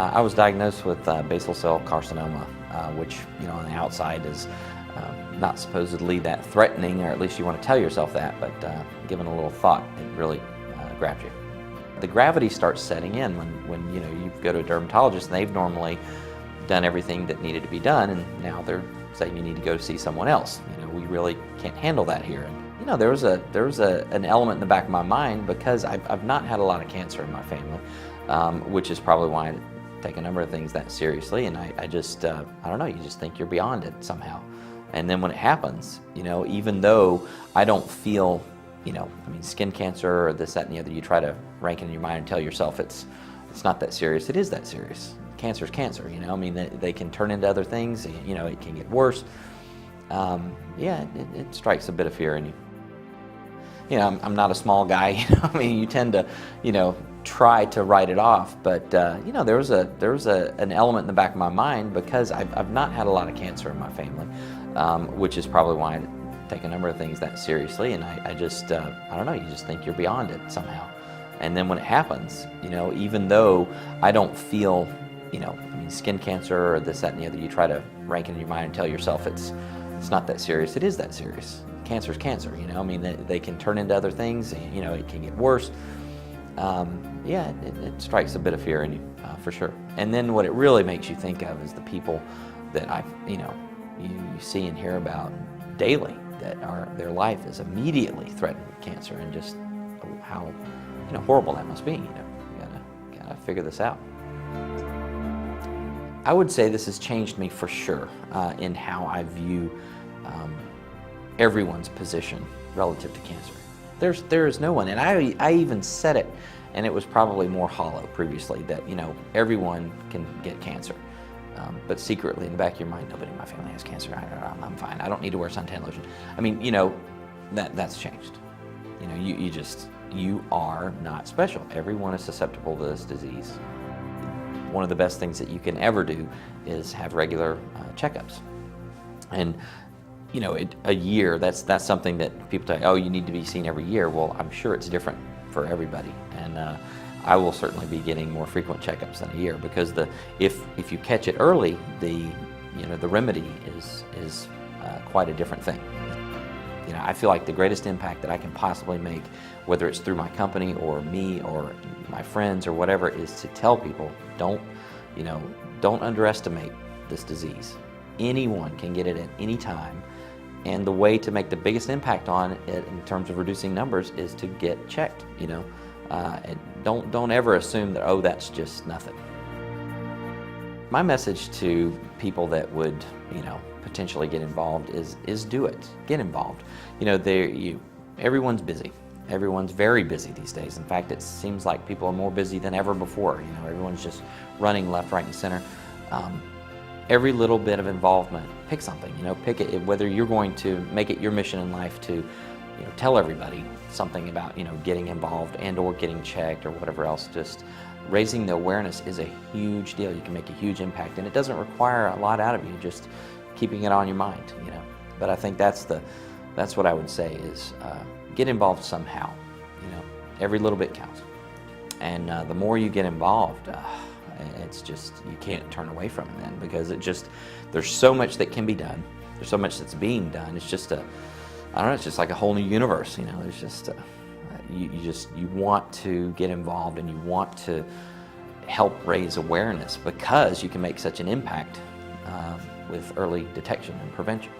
I was diagnosed with basal cell carcinoma, which, on the outside is not supposedly that threatening, or at least you want to tell yourself that, but given a little thought, it really grabs you. The gravity starts setting in when you go to a dermatologist and they've normally done everything that needed to be done, and now they're saying you need to go see someone else. We really can't handle that here. And there was an element in the back of my mind, because I've not had a lot of cancer in my family, which is probably why I take a number of things that seriously. And I just I don't know, you just think you're beyond it somehow. And then when it happens, even though I don't feel, skin cancer or this, that, and the other, you try to rank it in your mind and tell yourself it's not that serious. It is that serious. Cancer is cancer, they can turn into other things, it can get worse. It strikes a bit of fear in you. I'm not a small guy, you tend to, try to write it off, but there was an element in the back of my mind, because I've not had a lot of cancer in my family, which is probably why I take a number of things that seriously. And I just I don't know, you just think you're beyond it somehow. And then when it happens, even though I don't feel, skin cancer or this, that, and the other, you try to rank it in your mind and tell yourself it's not that serious. It is that serious. Cancer is cancer, they can turn into other things, it can get worse. It strikes a bit of fear in you, for sure. And then what it really makes you think of is the people that you see and hear about daily, that their life is immediately threatened with cancer, and just how horrible that must be. You gotta figure this out. I would say this has changed me for sure, in how I view everyone's position relative to cancer. There is no one, and I even said it, and it was probably more hollow previously, that everyone can get cancer, but secretly in the back of your mind, nobody in my family has cancer. I'm fine. I don't need to wear suntan lotion. That's changed. You are not special. Everyone is susceptible to this disease. One of the best things that you can ever do is have regular checkups. And a year, that's something that people tell you, oh, you need to be seen every year. Well, I'm sure it's different for everybody. And I will certainly be getting more frequent checkups than a year, because if you catch it early, the remedy is quite a different thing. I feel like the greatest impact that I can possibly make, whether it's through my company or me or my friends or whatever, is to tell people, don't underestimate this disease. Anyone can get it at any time, and the way to make the biggest impact on it in terms of reducing numbers is to get checked. And don't ever assume that, oh, that's just nothing. My message to people that would potentially get involved is do it. Get involved. Everyone's busy. Everyone's very busy these days. In fact, it seems like people are more busy than ever before. Everyone's just running left, right, and center. Every little bit of involvement, pick something. Pick it, whether you're going to make it your mission in life to tell everybody something about getting involved and or getting checked or whatever else. Just raising the awareness is a huge deal. You can make a huge impact, and it doesn't require a lot out of you, just keeping it on your mind. But I think that's what I would say is get involved somehow. Every little bit counts, and the more you get involved, it's just, you can't turn away from it then, because there's so much that can be done. There's so much that's being done. It's just it's just like a whole new universe. There's just you want to get involved, and you want to help raise awareness, because you can make such an impact with early detection and prevention.